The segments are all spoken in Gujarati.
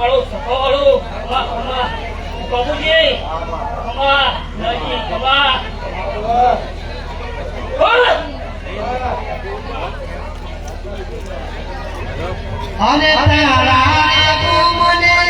વાળો સફો વાળો કમા કમા બાબુજી કમા નજી કમા અને તારા મને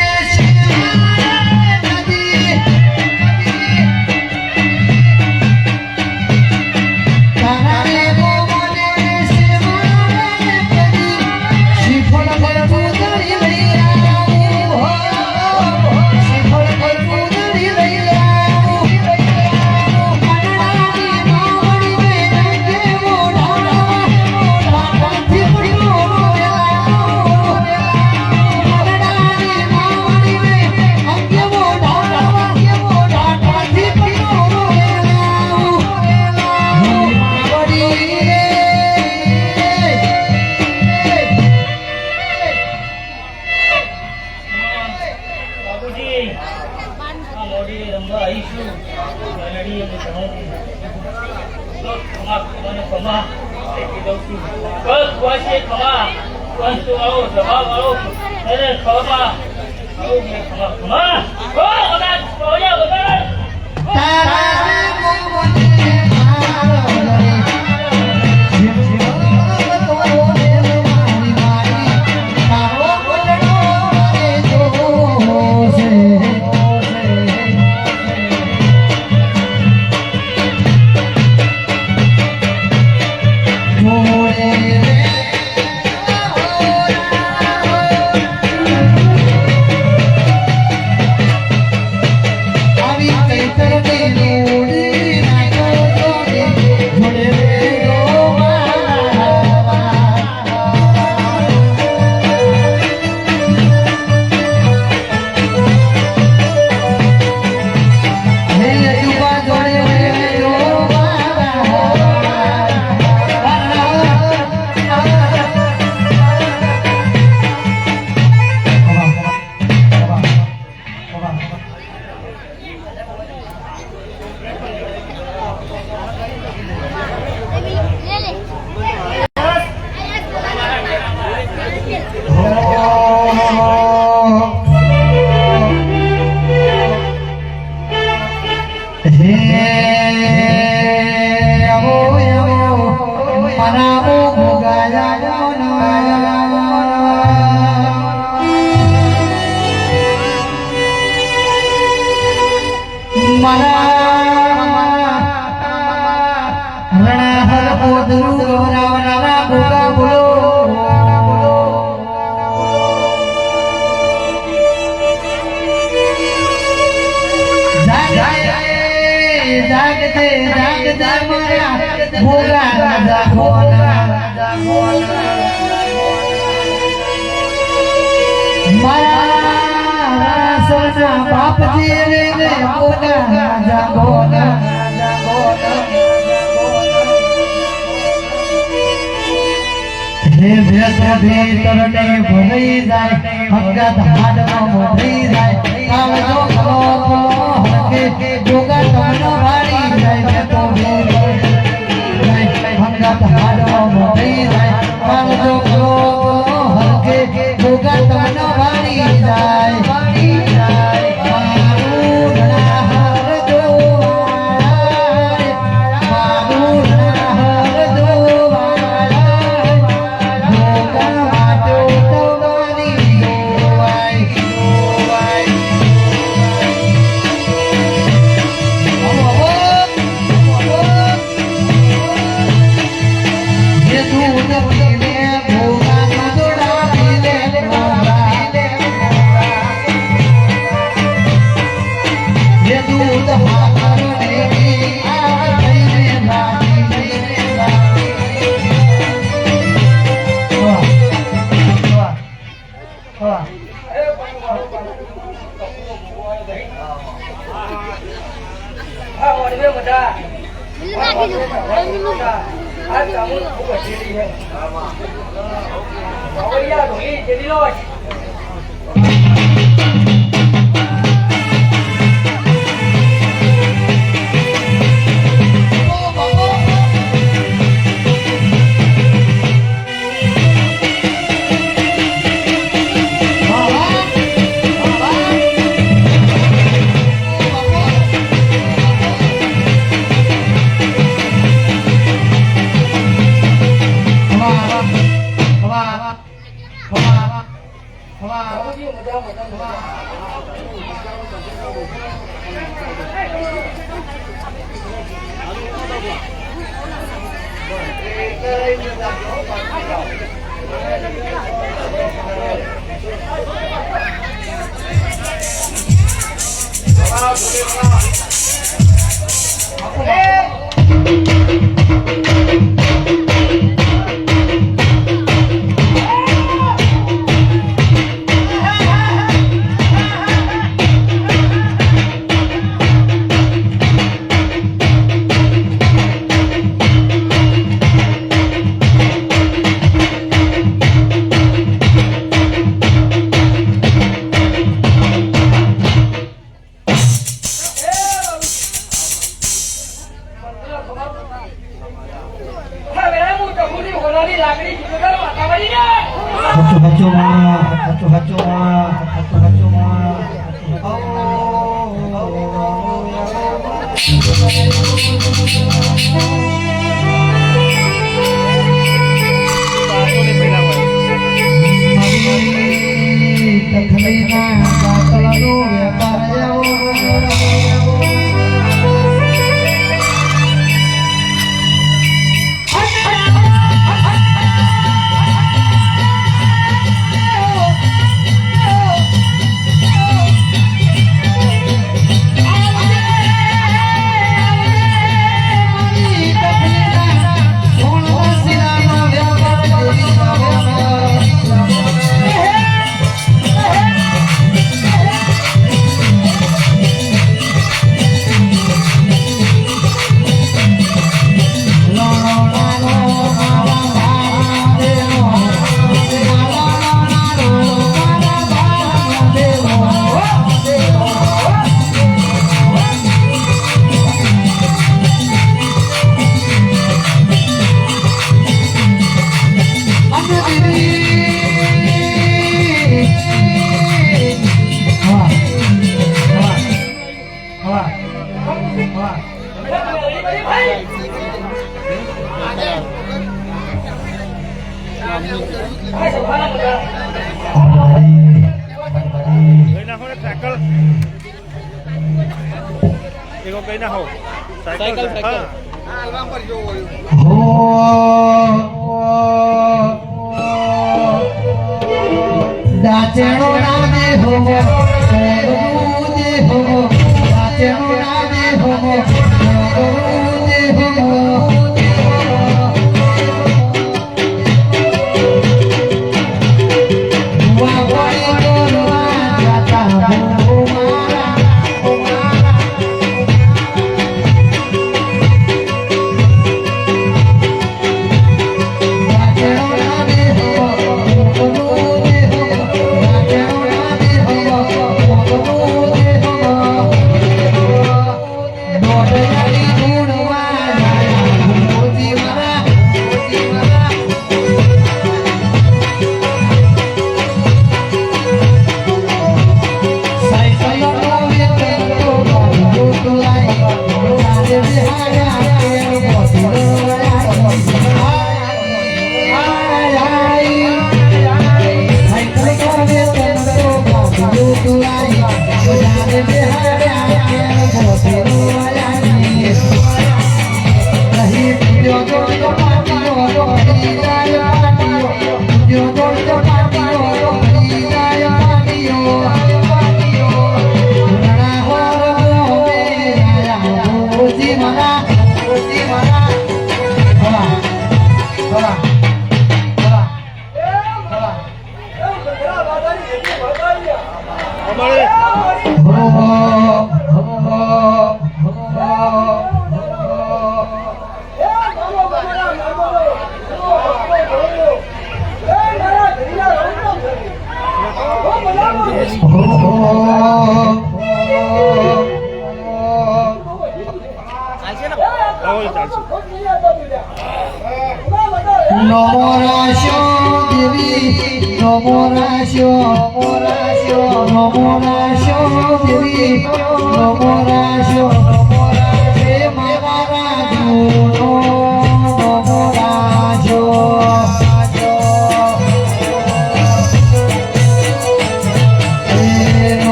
Namo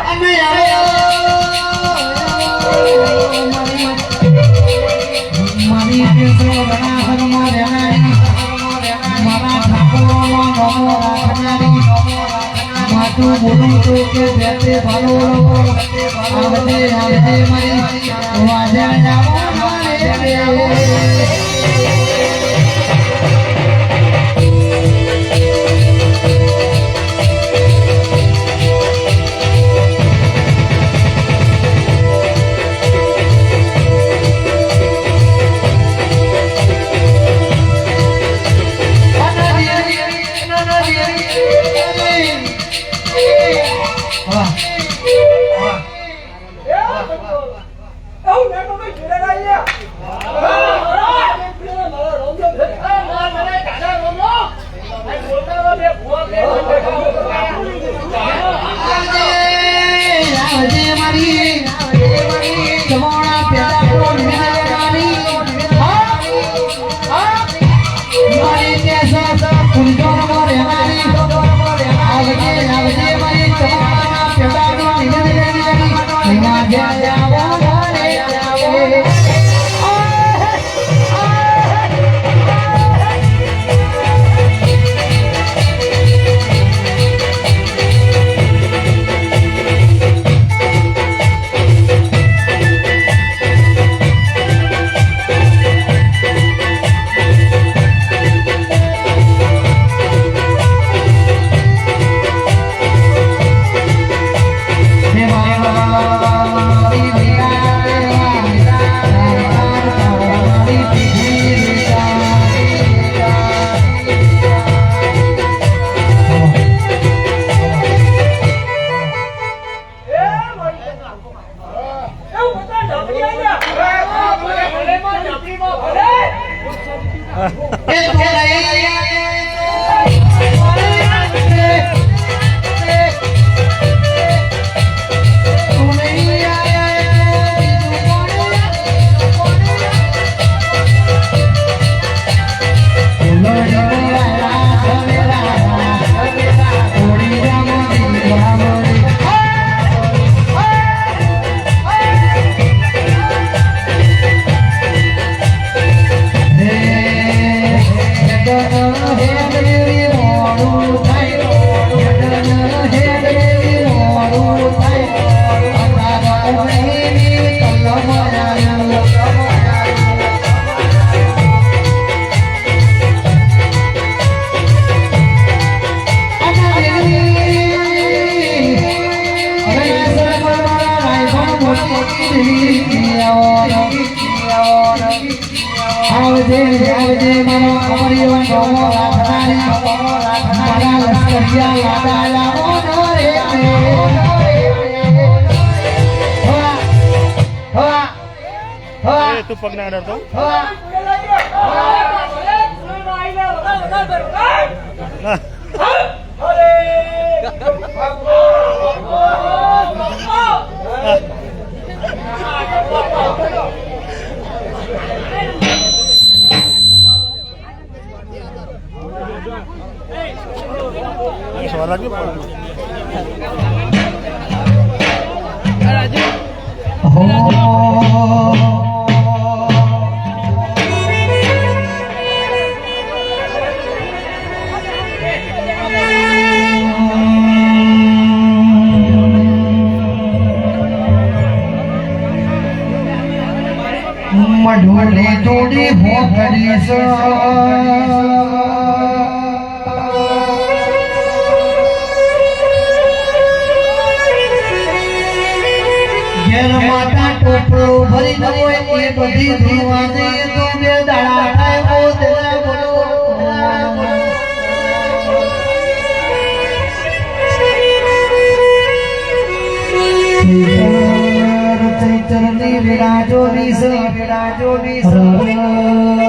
અમે આવ્યો મારી કેસો રણાહરમાં રહેનારી મારા ઠાકોરનો નમો રાખનારી માતું બોલું તો કે બેતે ભાલો આવજે આવજે મારી વાજા જાવો મારે તું પગ ના અડતો સવાલ લાગ્યો મઢોલે તોડી ભોગડી ઘેર માતા ટોપલો ભરી હોય એ બધી ધોવા દઈએ તો બે દાડા થાય બોધલા બોલો ચૈતરની વિરાજોની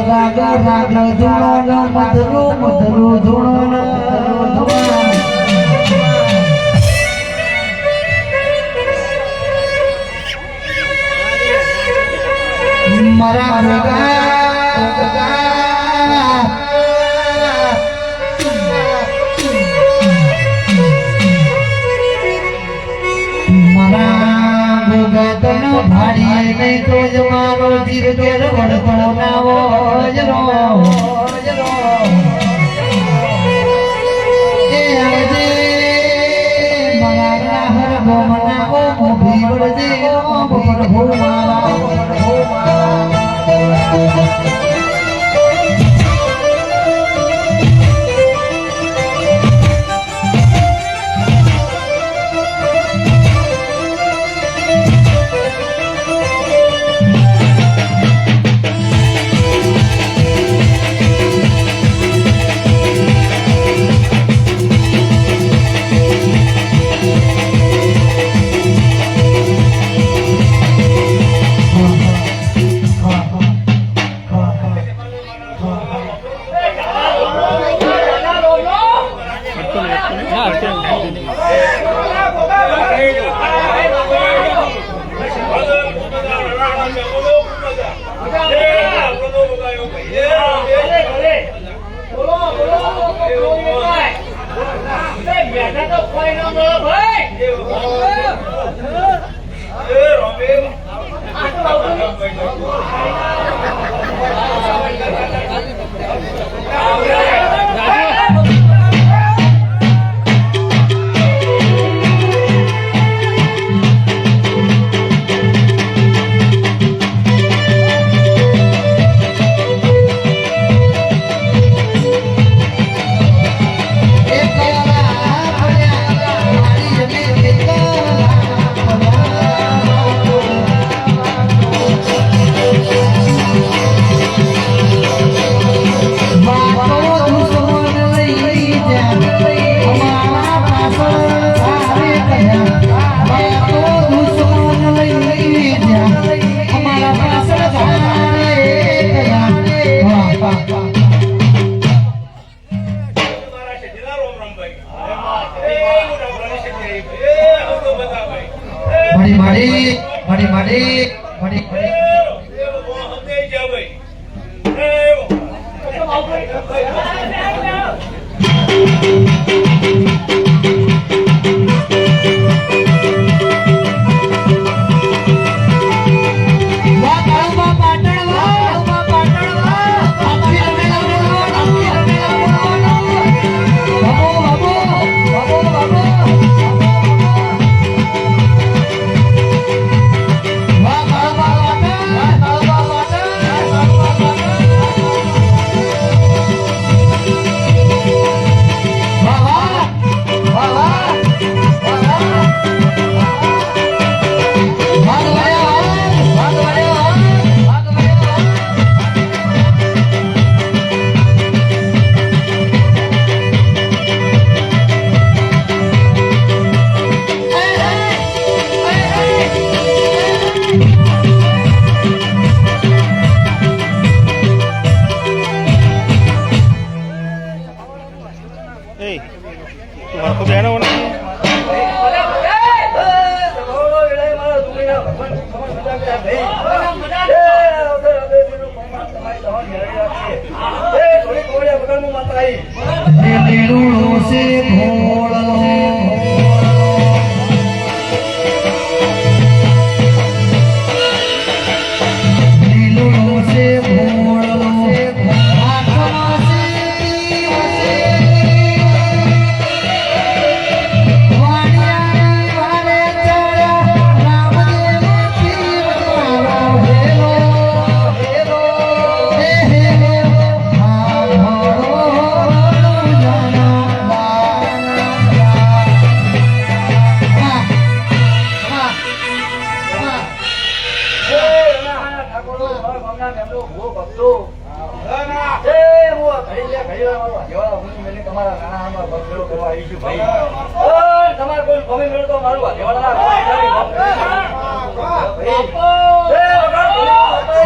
રાગ રાગ ધૂણો મધુરો મધુરો ધૂણો મારા રગા ભાડીએ નહીં તો જ મારો જીવ ઘેર વળતો ના વજરો એ આવજે મારા રાહર ગોમના ઓ મોભી વળજે ઓ પ્રભુ મારા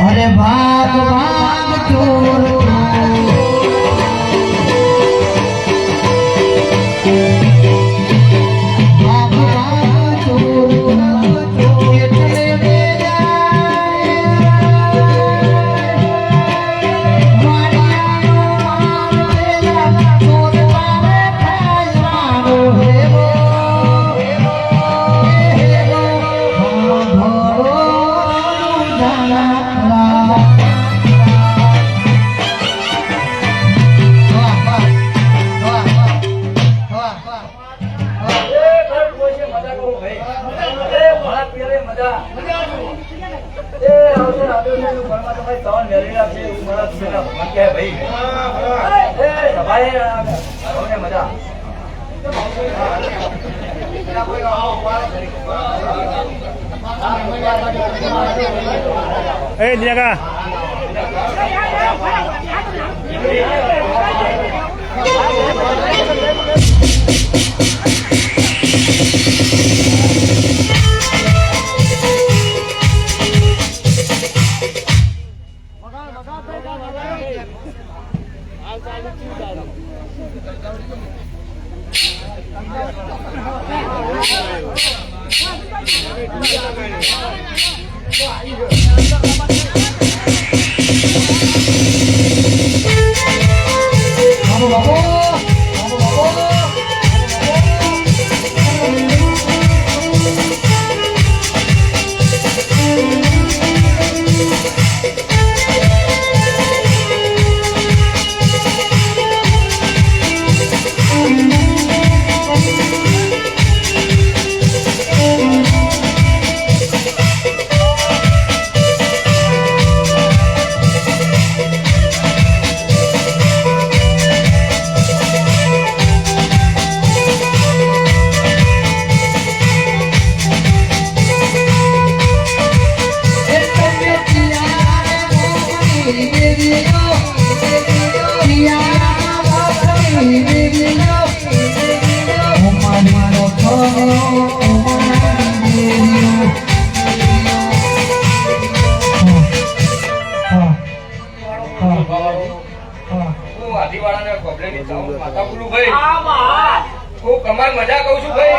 अरे भाग भाग चोर भाग भाग चोर इतने में जाए मारिया मारेला चोर मारे खाए मारो हे वो घरो એ જગા કમાલ મજા કહું છું ભાઈ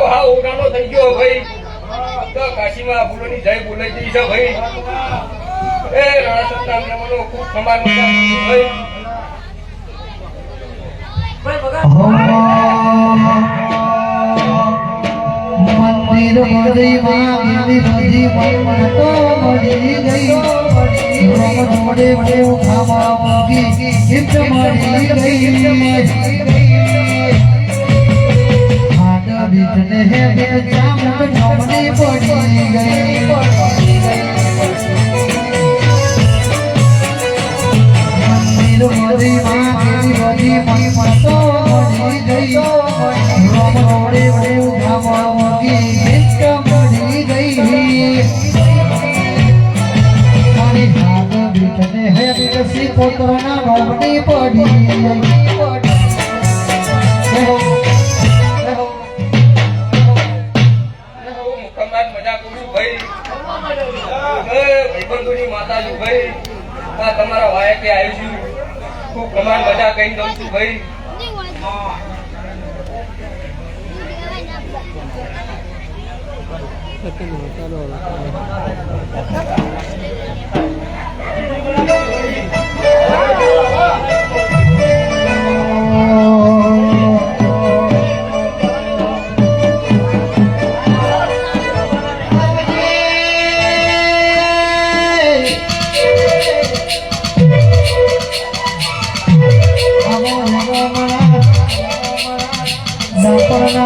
હા ઓગાનો થઈ ગયો ભાઈ તો કાશીમાં ફૂલોની જય બોલાઈ ગઈ છે ભાઈ એ રાણા સત્તામને મને ખૂબ કમાલ મજા કહું છું ભાઈ મંદિર મળી માં બધી મતો મળી ગઈ રોમ જોડે દેવ ખાવા મૂકી ગીત મળી ગઈ આડા બીજને હે બે ચામ નમણી પડી ગઈ મંદિર મળી માં બધી મતો મળી ગઈ રોમ જોડે દેવ ખાવા મૂકી ગીત મળી ગઈ હે પોતાના નોમની પડી કમાલ મજા કહું છું ભાઈ ભાઈબંધોની માતા છું ભાઈ તમારા વાયા કે આવ્યું છું ખૂબ કમાલ મજા કહી દઉં છું ભાઈ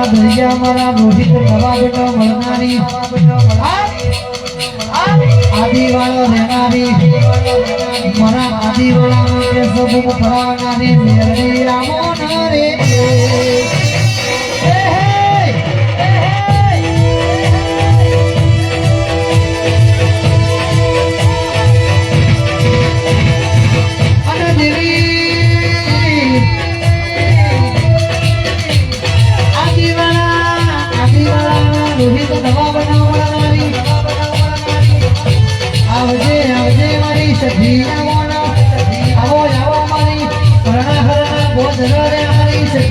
દરિયા મારા રોહિત નવાબનો મળનારી આદિવાળો રહેનારી મારા આદિવાળાનો કે સબુ ભરાવનારી મેરડી રામો રે આવજો મારી પરણા હરના બોધ રે મારી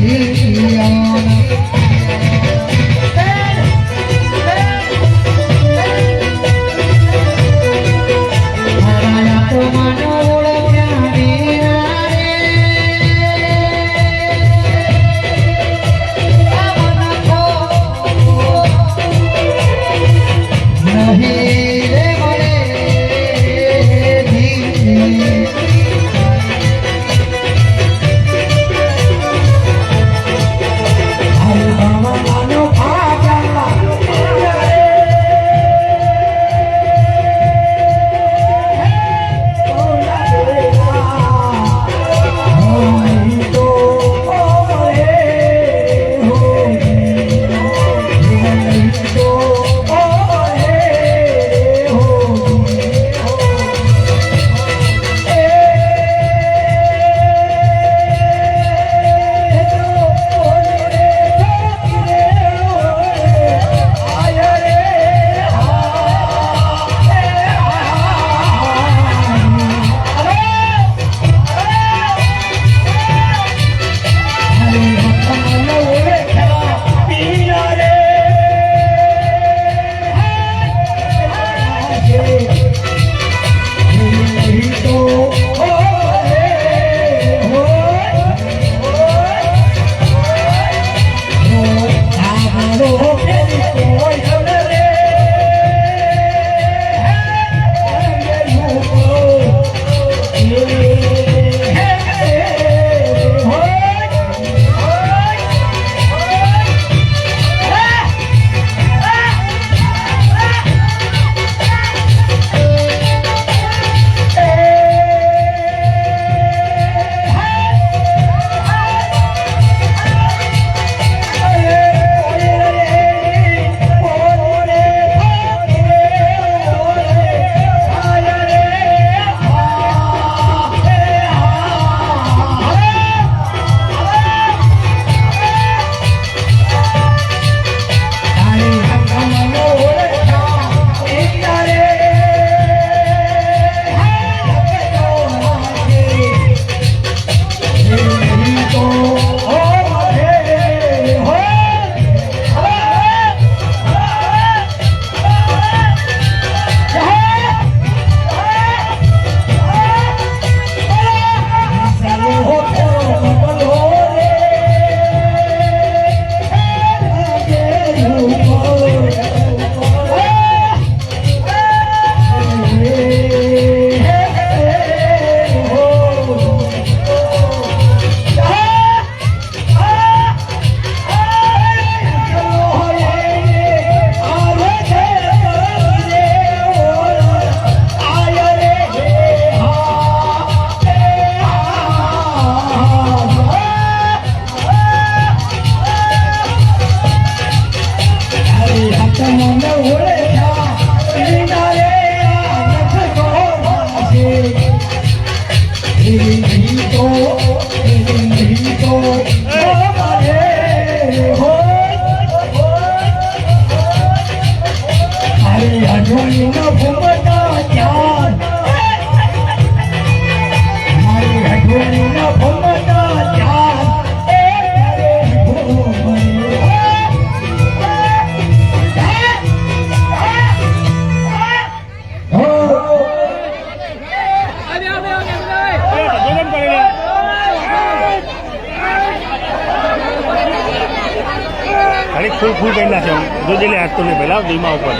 ખાલી ફૂલ કરી નાખ્યો જોજે લે હાથ તો નહીં પહેલા ધીમા ઉપર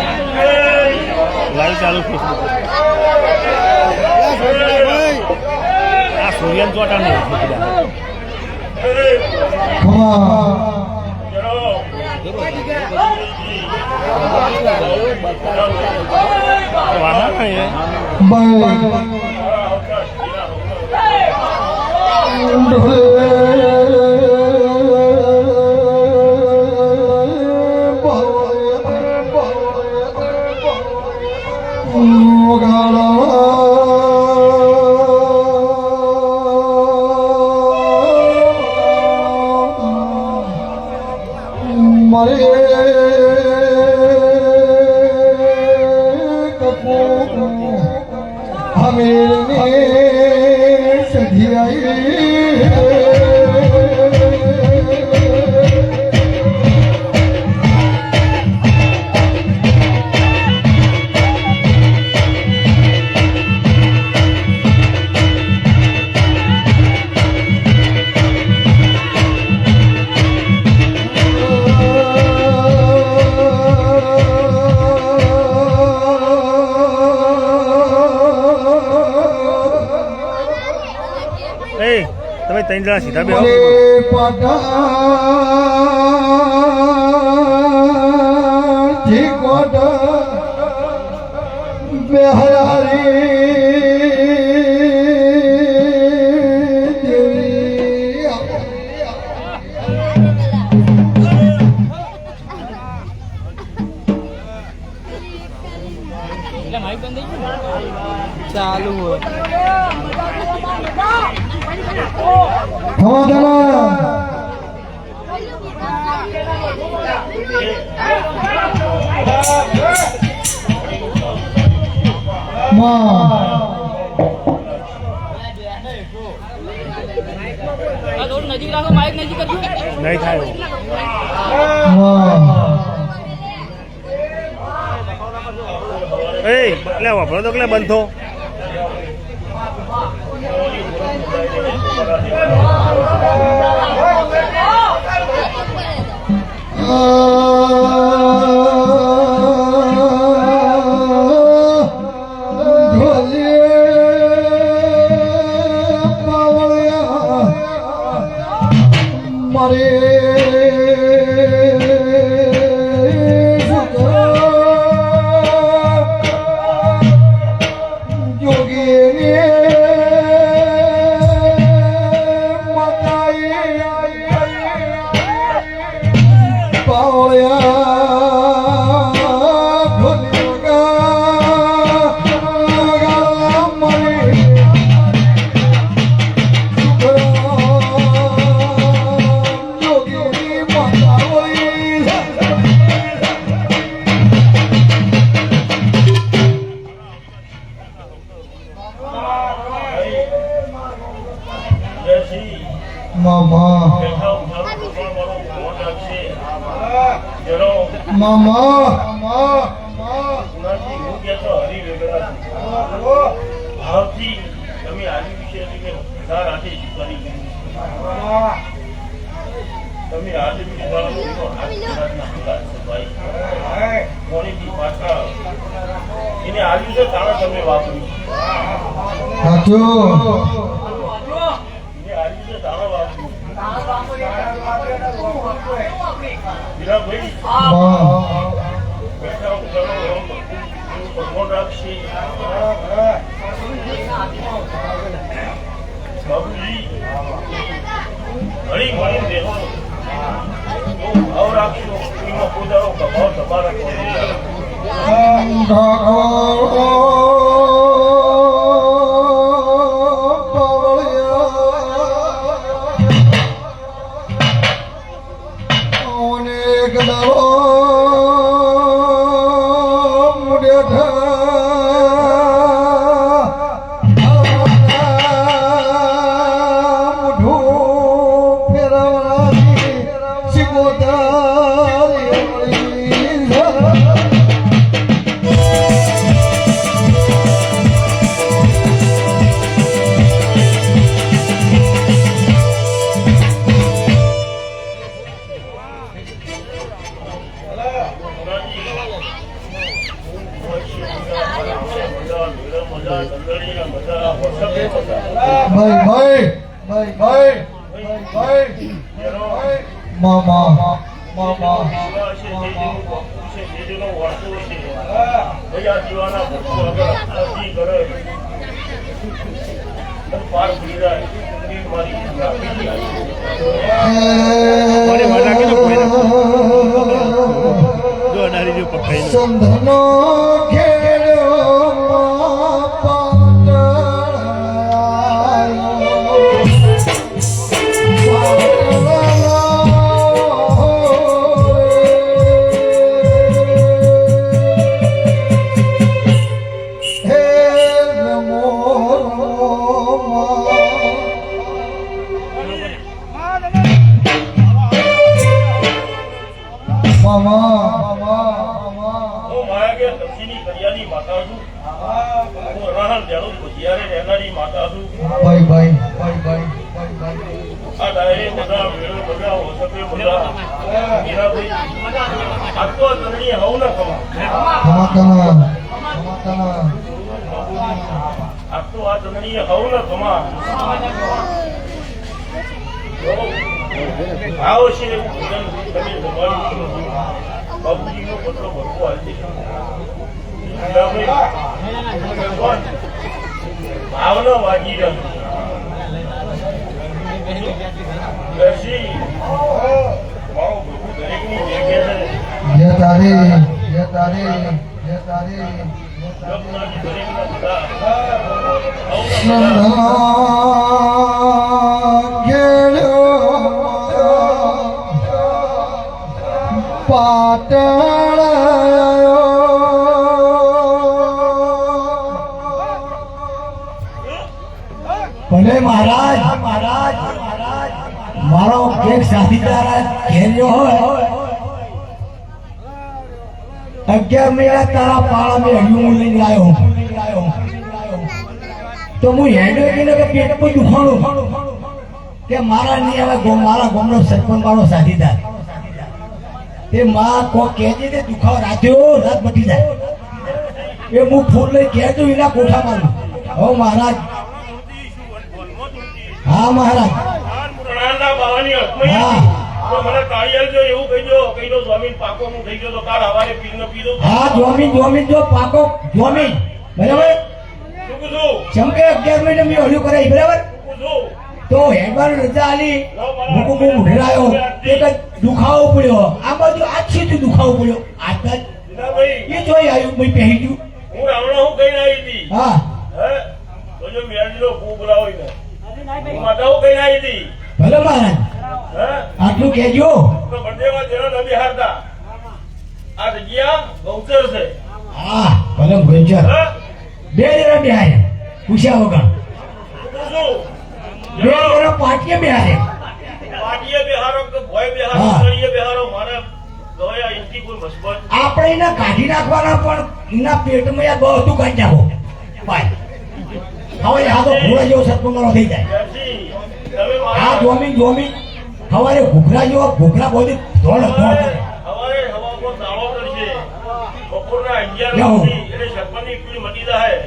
લાઈવ ચાલુ ફેસબુક આ સૂર્યન ચોટા નહીં વાહ તમે ત્રણ જણા સીધા બે ચાલુ હોય નજીક રાખો માઇક નજીક કરજો નહીં થાય એ એટલે વાપરો તો એટલે બંધ થો સંગડીના બધા વસકે બધા ભાઈ મામા મામા છે જેનો વારસો છે ભાઈ આ જીવાના ભક્તો અગર આરતી કરે તો પાર ભૂલી જાય મારી પ્રાપ્તિ મારે વાલા કે જો અડારી જો પકડાઈ સંધનો ઘેડ્યો હું માયા કે દક્ષિણી કરિયાની માતા છું હું રહણ જાણું છું જ્યારે રહેનારી માતા છું ભાઈ આ ડાયરે બધા મેળો બધા વસકે બધા મીરાભાઈ આ તો ધરણી હવ ન ખમા આ તો આ ધરણી હવ ન ખમા આવો છે ભોજન તમે જમાડી બાબુજીનો પત્ર ભરવો આવી ભાવના વાગી રહ્યું મારો પ્રભુ દરેકની જગ્યા છે જગનાની દરેકના બધા ભલે મહારાજ મારો એક સાથીદાર ઘેર્યો હોય 11 મહિના તારા પાળા મેં હડિયું લઈને આવ્યો તો હું હેડ્યો કે પેટમાં દુખાણું કે મારા નહીં હવે મારા ગામનો સરપંચ મારો સાથીદાર એ માં કો કહેજે તે દુખાવો રાખ્યો રાત મટી જાય એ હું ફૂલ લઈ કહેજો એના કોઠા મારું હો મહારાજ હા મહારાજ તો મને કાળિયાલ જો એવું કહીજો જમીન પાકો હું થઈ ગયો તો કાલ હવારે પીનો પીધો હા જમીન જો પાકો જમીન બરાબર શું કીધું જેમ કે 11 મહિને મેં હળ્યું કરાઈ બરાબર તો હેડવાર રજા આલી હું ઉઠરાયો એક દુખાવો પડ્યો આ બાજુ આછી દુખાવો પડ્યો આટલા એ જોઈ આવ્યું મેં પહેરી ગયું હું રાવણા હું કઈ આવી હતી હા હે તો જો મેરજીનો ફૂ બોલાવો ને હું માતા હું કઈ આવી હતી ભલે મહારાજ હે આટલું કહેજો તો બર્થડેમાં જેનો ન બિહારતા આ જગ્યા ગૌચર છે હા ભલે ગોચર હે બે જણા બેહારે પૂછ્યા વગર શું બે જણા પાટીએ બેહારે પાટીએ બેહારો કે ભોય બેહારો હા. કરીએ બેહારો મારે દોયા ઇન્ટી કોઈ મસ્બત આપણે એને કાઢી નાખવાના પણ એના પેટમાં યાર બધું કાઢી નાખો ભાઈ હવે આ તો ઘોડા જેવો સત્પંગળો થઈ જાય ત્યાંથી તમે આ મારા જોમી સવારે ઘૂઘરા જેવો ઘૂઘરા બધી ધોળ ધોળ કરે. હવારે હવામાં દાળો કરશે બપોરના 11 જાઓ. વાગે એટલે સરપંચની પીળ મટી જાય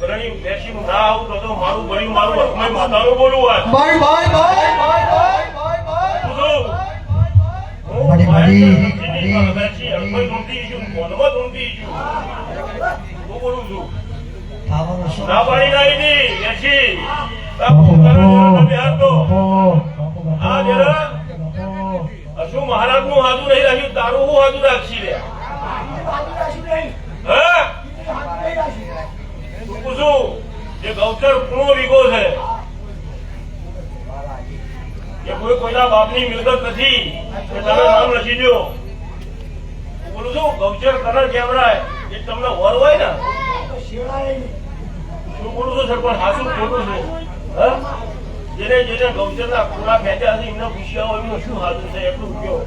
ઘરની બેસી હું ના આવું તો મારું બળ્યું મારું હકમાઈ માતાનું બોલું વાત ના પાડી નાઈ દી બેસી શું મહારાજ નું હાજુ નહીં રાખ્યું તારું હું હાજુ રાખશી રે પૂછું જે ગૌચર પૂર્ણ વીઘો છે કે કોઈ કોઈના બાપની મિલકત નથી કે તમે નામ લખી દો બોલું છું ગૌચર કલર કેવડાય એ તમને વર હોય ને શું બોલું છું સરપંચ હાસું ખોટું છે જેને ગૌચરના પૂરા ફેંક્યા છે એમને પૂછ્યા હોય એમનું શું હાજર છે એટલું કયો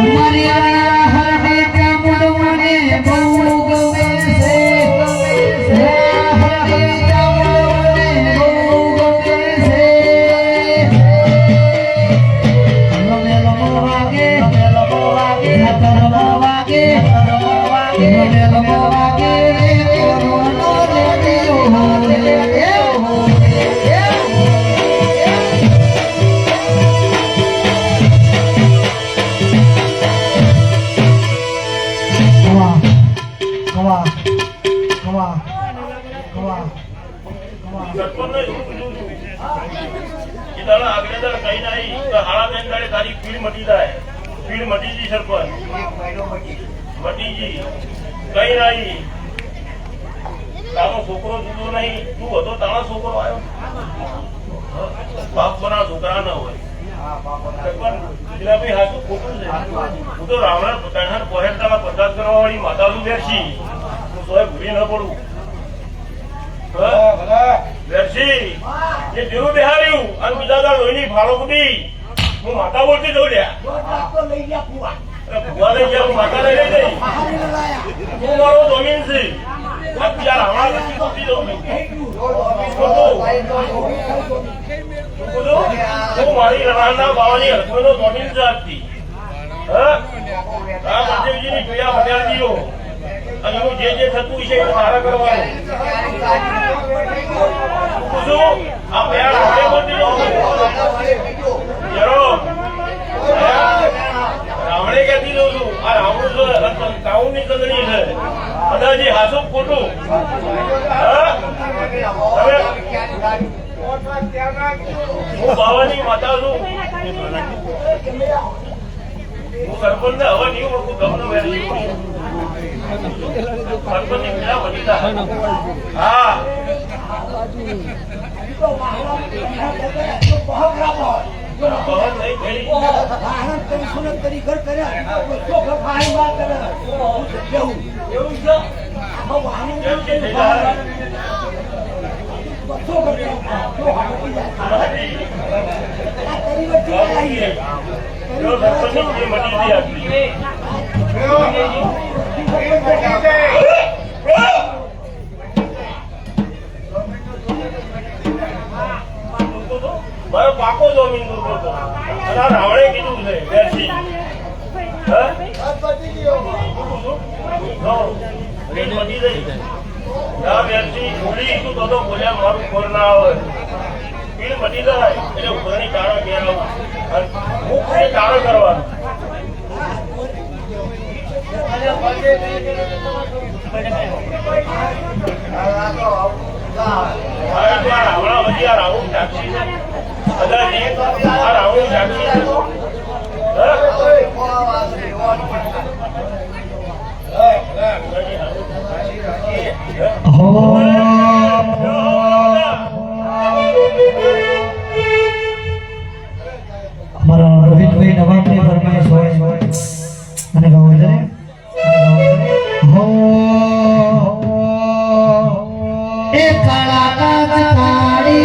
મારી હરદી એ તારા આગળ કઈ નહીં તો હાડા બેન દાડે તારી પીડ મટી જાય. પીડ મટી જી સરપંચ, મટી જી. કઈ નહીં તારો છોકરો જુદો નહીં, તું હતો તારો છોકરો આવ્યો. બાપ બના છોકરા ના હોય. ભાઈ હાચું ખોટું છે. હું તો રાવણા પોતાના પહોંચતા 50 કરવા વાળી માતા નું બેસી હું સોય ભૂલી ન પડું. બેસી એ જેવું બેહાર્યું અને બીજા દાળ લોહીની ફાળો કૂદી હું માતા બોલતી જઉં લ્યા. લઈ ગયા કુવા ભૂવા લઈ ગયા, હું માતા લઈ જઈ. હું મારો જમીન છે. રાવણા નથી કૂદી દઉં છું. હું મારી રાણા બાવાની હરખોનો જમીન છે આજથી. આ પંચમજીની પીડા બજાડી દીધો અને હું જે થતું છે એ મારા કરવાનું. શું આ પૈયા રાવણે બોલતી રાવણે કહેતી દઉં છું. આ રાવણ કાઉન ની ચંદણી છે. કદાચ હાસું ખોટું. હું બાવાની માતા છું. હું સરપંચ ને હવે નહીં ઓળખું. ગમનો વેરી સરપંચ ની પીડા વધી જાય. હા બહુ નહીં ખેડી. એવું છે. કેમ છે થઈ જાય? મારો પાકો જમીન દૂર હતો અને આ રાવણે કીધું છે બેસી બોલ્યા મારું ખોર ના આવે. પીડ મટી જાય એટલે ઉપરની કાળો ઘેર આવું હું કાળો કરવાનું. રાવણા વધી આ રાવણ સાક્ષી છે. કદાચ આ રાવણ સાક્ષી છે. અમારા રોહિતભાઈ નવાબની ફરમાઈશ હોય અને ગાવું હો એ કાળા કાળી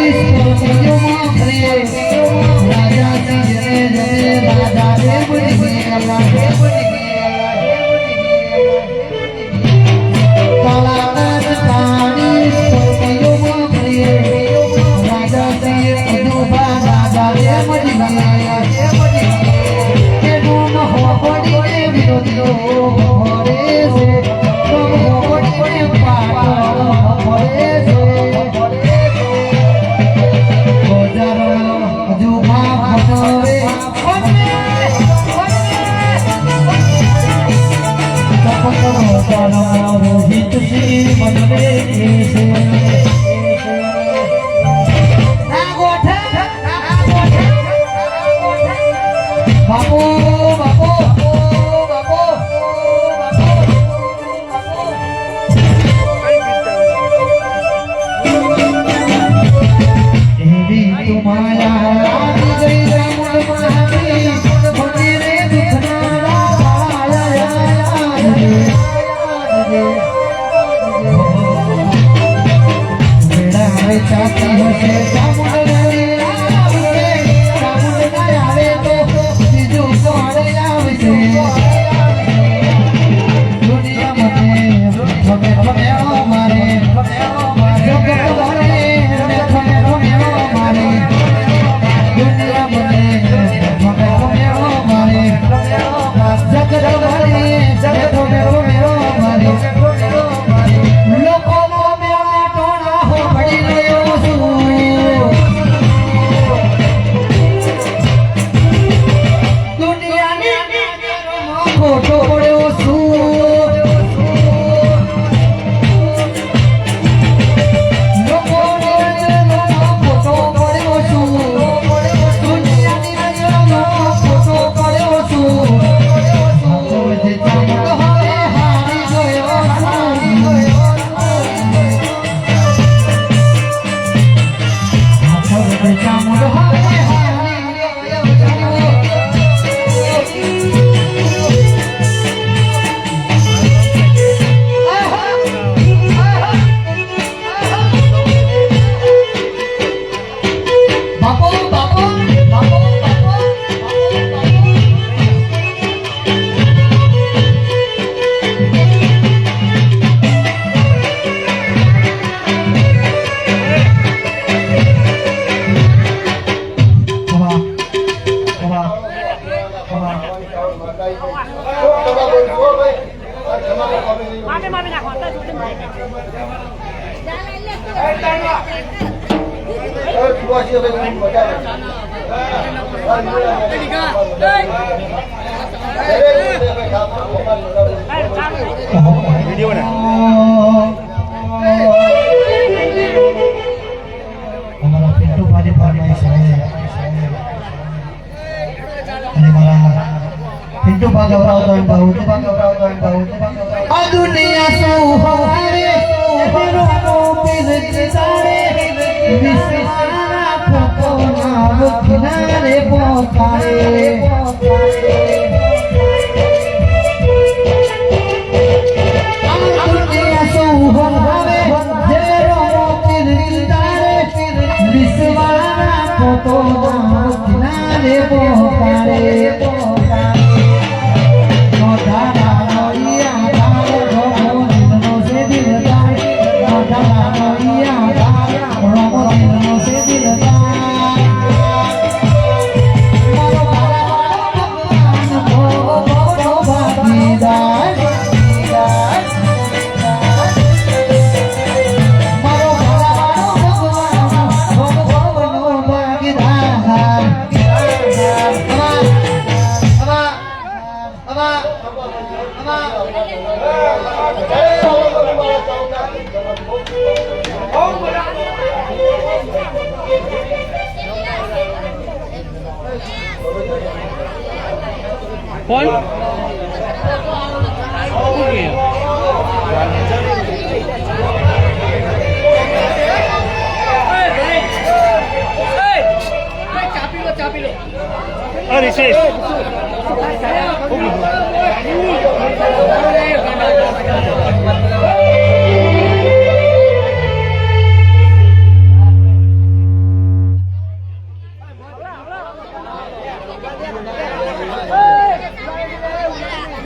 વિડીયો ને અમારા પિન્ટુ ભાઈ ફરમાઈશ છે અને મારા પિન્ટુ ભાઈ ગવરાવતો એમ બહુ આ દુનિયા સુહારે એનો પીર ચારે વિશ્વાના ફોટોના કિનારે પહોંચાડે વિશ્વાના ફોટોના કિનારે પહોંચાડે કોણ?